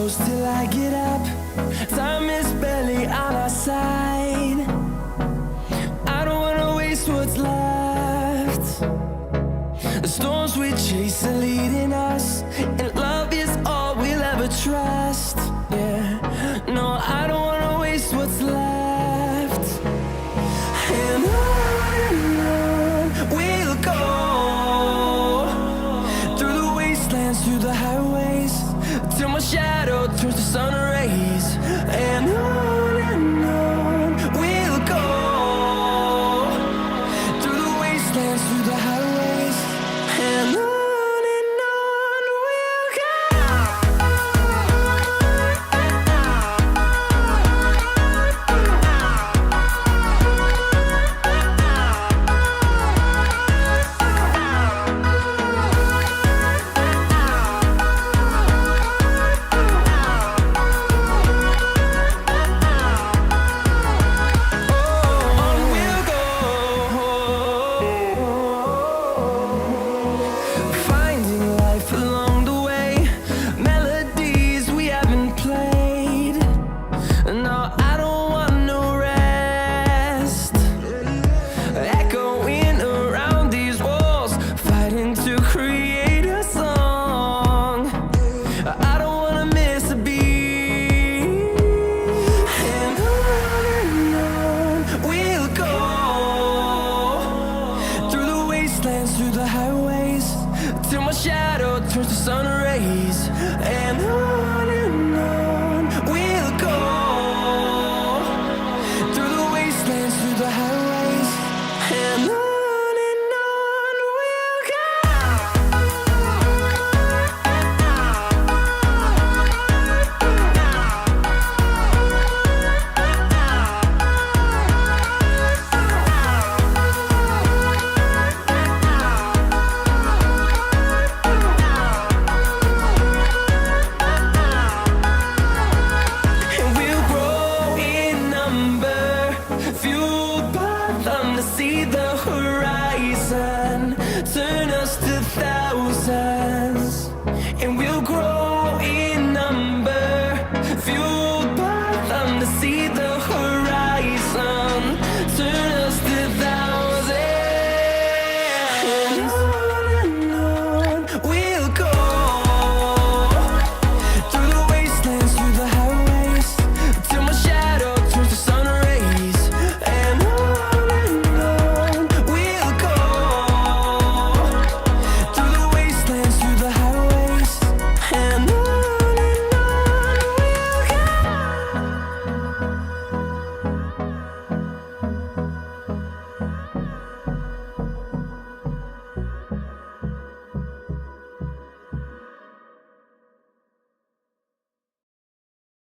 close till I get up. Time is barely on our side. I don't wanna waste what's left. The storms we chase are leading us, and love is all we'll ever trust. Yeah, no, I don't wanna waste what's left. And on we'll go, through the wastelands, through the highways, till my shadow turns to sun rays. And on we'll go, through the wastelands, through the highways, and on we'll go. Finding life along the way, melodies we haven't played. No, I don't want no rest. Echoing around these walls, fighting to create a song. I don't wanna miss a beat. And on we'll go, through the wastelands, through the highways, till my shadow turns to sun rays. And on